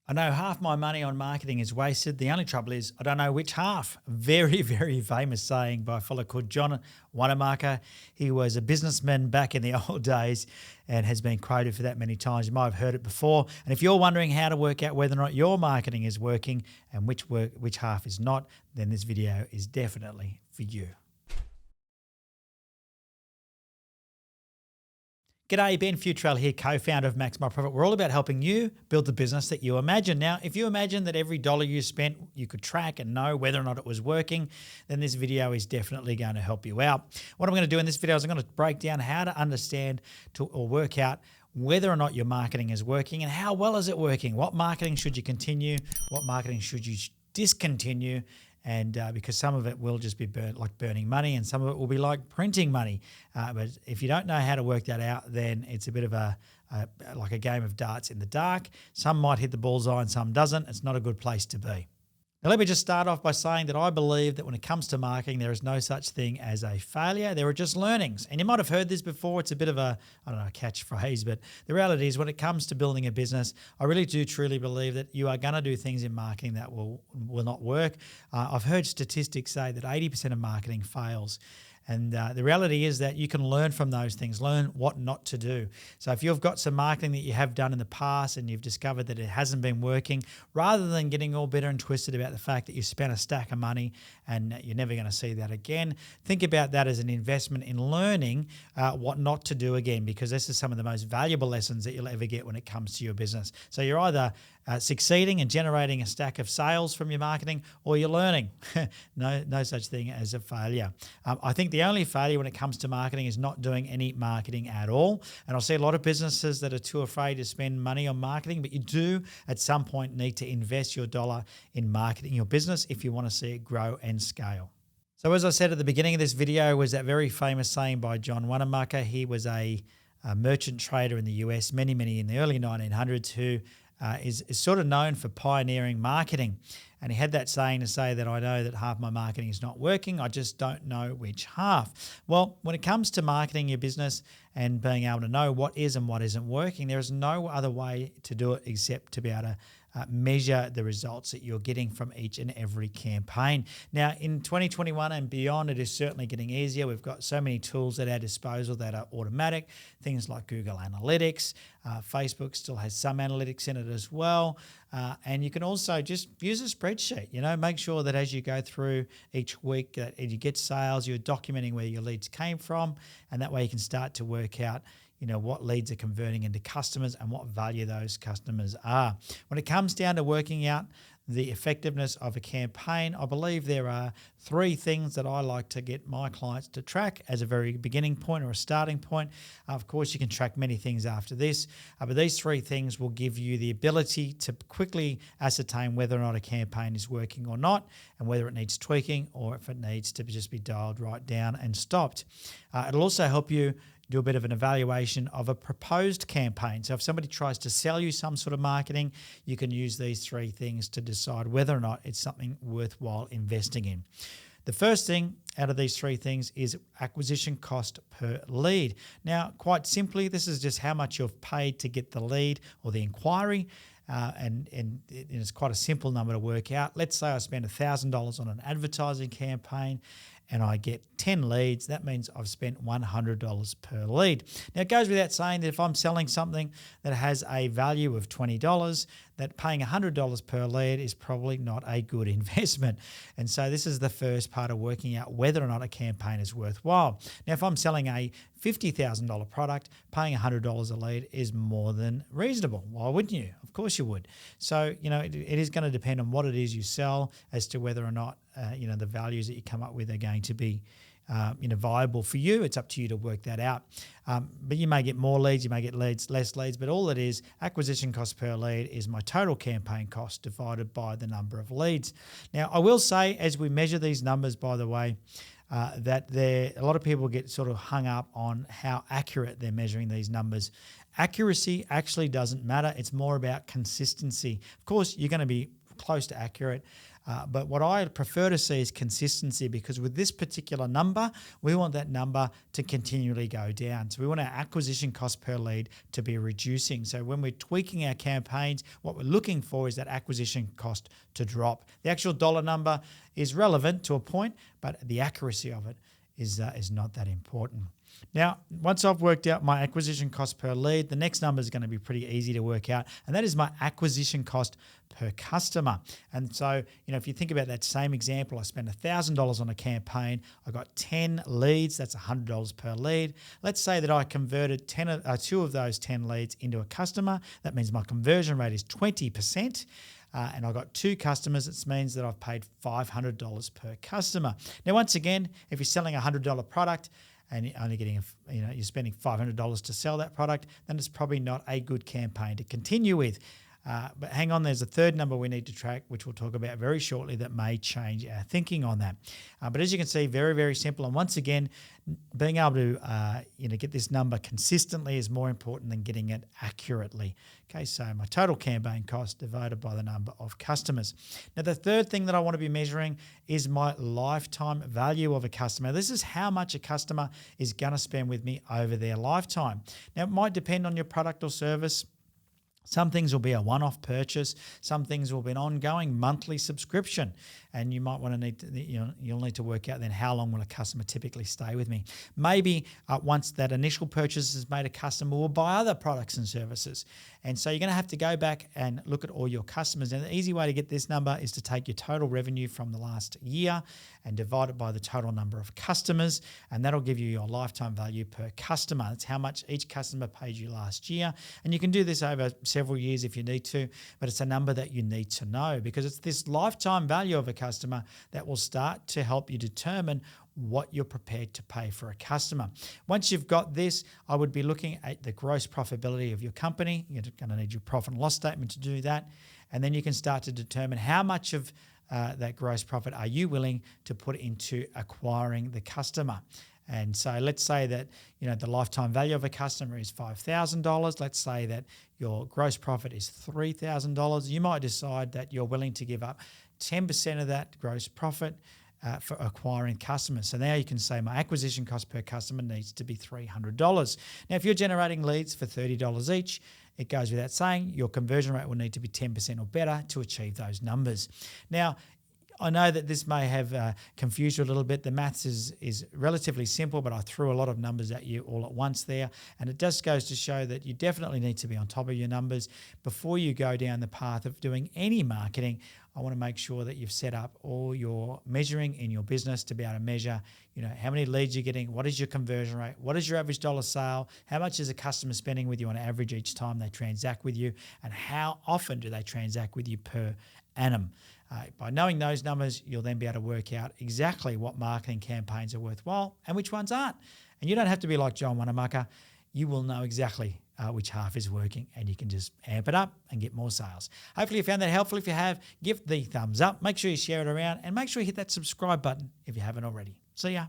I know half my money on marketing is wasted. The only trouble is I don't know which half. Very, very famous saying by a fellow called John Wanamaker. He was a businessman back in the old days and has been quoted for that many times. You might have heard it before. And if you're wondering how to work out whether or not your marketing is working and which half is not, then this video is definitely for you. G'day, Ben Futrell here, co-founder of Max My Profit. We're all about helping you build the business that you imagine. Now, if you imagine that every dollar you spent, you could track and know whether or not it was working, then this video is definitely going to help you out. What I'm going to do in this video is I'm going to break down how to understand or work out whether or not your marketing is working and how well is it working. What marketing should you continue? What marketing should you discontinue? And because some of it will just be like burning money and some of it will be like printing money. But if you don't know how to work that out, then it's a bit of like a game of darts in the dark. Some might hit the bullseye and some doesn't. It's not a good place to be. Now, let me just start off by saying that I believe that when it comes to marketing, there is no such thing as a failure. There are just learnings. And you might have heard this before. It's a bit of a catchphrase, but the reality is when it comes to building a business, I really do truly believe that you are going to do things in marketing that will not work. I've heard statistics say that 80% of marketing fails. And the reality is that you can learn from those things, learn what not to do. So if you've got some marketing that you have done in the past and you've discovered that it hasn't been working, rather than getting all bitter and twisted about the fact that you spent a stack of money and you're never going to see that again, think about that as an investment in learning what not to do again, because this is some of the most valuable lessons that you'll ever get when it comes to your business. So you're either succeeding and generating a stack of sales from your marketing, or you're learning. No such thing as a failure. I think the only failure when it comes to marketing is not doing any marketing at all. And I see a lot of businesses that are too afraid to spend money on marketing, but you do at some point need to invest your dollar in marketing your business if you want to see it grow and scale. So as I said at the beginning of this video was that very famous saying by John Wanamaker. He was a merchant trader in the US many in the early 1900s who is sort of known for pioneering marketing. And he had that saying to say that I know that half my marketing is not working. I just don't know which half. Well, when it comes to marketing your business and being able to know what is and what isn't working, there is no other way to do it except to be able to measure the results that you're getting from each and every campaign. Now, in 2021 and beyond, it is certainly getting easier. We've got so many tools at our disposal that are automatic, things like Google Analytics. Facebook still has some analytics in it as well. And you can also just use a spreadsheet, make sure that as you go through each week that you get sales, you're documenting where your leads came from, and that way you can start to work out what leads are converting into customers and what value those customers are. When it comes down to working out the effectiveness of a campaign, I believe there are three things that I like to get my clients to track as a very beginning point or a starting point. Of course, you can track many things after this, but these three things will give you the ability to quickly ascertain whether or not a campaign is working or not, and whether it needs tweaking or if it needs to just be dialed right down and stopped. It'll also help you do a bit of an evaluation of a proposed campaign. So if somebody tries to sell you some sort of marketing, you can use these three things to decide whether or not it's something worthwhile investing in. The first thing out of these three things is acquisition cost per lead. Now, quite simply, this is just how much you've paid to get the lead or the inquiry. And it's quite a simple number to work out. Let's say I spend $1,000 on an advertising campaign and I get 10 leads. That means I've spent $100 per lead. Now, it goes without saying that if I'm selling something that has a value of $20, that paying $100 per lead is probably not a good investment. And so this is the first part of working out whether or not a campaign is worthwhile. Now, if I'm selling a $50,000 product, paying $100 a lead is more than reasonable. Why wouldn't you? Of course you would. So, it is going to depend on what it is you sell as to whether or not, the values that you come up with are going to be viable for you. It's up to you to work that out. But you may get more leads, you may get less leads, but all it is, acquisition cost per lead is my total campaign cost divided by the number of leads. Now, I will say, as we measure these numbers, by the way, that a lot of people get sort of hung up on how accurate they're measuring these numbers. Accuracy actually doesn't matter. It's more about consistency. Of course, you're going to be close to accurate. But what I prefer to see is consistency, because with this particular number, we want that number to continually go down. So we want our acquisition cost per lead to be reducing. So when we're tweaking our campaigns, what we're looking for is that acquisition cost to drop. The actual dollar number is relevant to a point, but the accuracy of it is not that important. Now, once I've worked out my acquisition cost per lead, the next number is going to be pretty easy to work out, and that is my acquisition cost per customer. And so, if you think about that same example, I spent $1,000 on a campaign. I got 10 leads. That's $100 per lead. Let's say that I converted 2 of those 10 leads into a customer. That means my conversion rate is 20%. And I got 2 customers. It means that I've paid $500 per customer. Now, once again, if you're selling a $100 product and you're only getting, you're spending $500 to sell that product, then it's probably not a good campaign to continue with. But hang on, there's a third number we need to track, which we'll talk about very shortly, that may change our thinking on that. But as you can see, very, very simple. And once again, being able to get this number consistently is more important than getting it accurately. Okay, so my total campaign cost divided by the number of customers. Now, the third thing that I want to be measuring is my lifetime value of a customer. This is how much a customer is going to spend with me over their lifetime. Now, it might depend on your product or service. Some things will be a one-off purchase. Some things will be an ongoing monthly subscription. And you might want to you'll need to work out then how long will a customer typically stay with me. Maybe once that initial purchase is made, a customer will buy other products and services. And so you're going to have to go back and look at all your customers. And the easy way to get this number is to take your total revenue from the last year and divide it by the total number of customers. And that'll give you your lifetime value per customer. That's how much each customer paid you last year. And you can do this over several years if you need to, but it's a number that you need to know, because it's this lifetime value of a customer that will start to help you determine what you're prepared to pay for a customer. Once you've got this, I would be looking at the gross profitability of your company. You're going to need your profit and loss statement to do that. And then you can start to determine how much of that gross profit are you willing to put into acquiring the customer. And so let's say that the lifetime value of a customer is $5,000. Let's say that your gross profit is $3,000. You might decide that you're willing to give up 10% of that gross profit for acquiring customers. So now you can say my acquisition cost per customer needs to be $300. Now, if you're generating leads for $30 each, it goes without saying your conversion rate will need to be 10% or better to achieve those numbers. Now, I know that this may have confused you a little bit. The maths is relatively simple, but I threw a lot of numbers at you all at once there. And it just goes to show that you definitely need to be on top of your numbers. Before you go down the path of doing any marketing, I want to make sure that you've set up all your measuring in your business to be able to measure, how many leads you're getting, what is your conversion rate, what is your average dollar sale, how much is a customer spending with you on average each time they transact with you, and how often do they transact with you per annum. By knowing those numbers, you'll then be able to work out exactly what marketing campaigns are worthwhile and which ones aren't. And you don't have to be like John Wanamaker. You will know exactly which half is working, and you can just amp it up and get more sales. Hopefully you found that helpful. If you have, give the thumbs up. Make sure you share it around, and make sure you hit that subscribe button if you haven't already. See ya.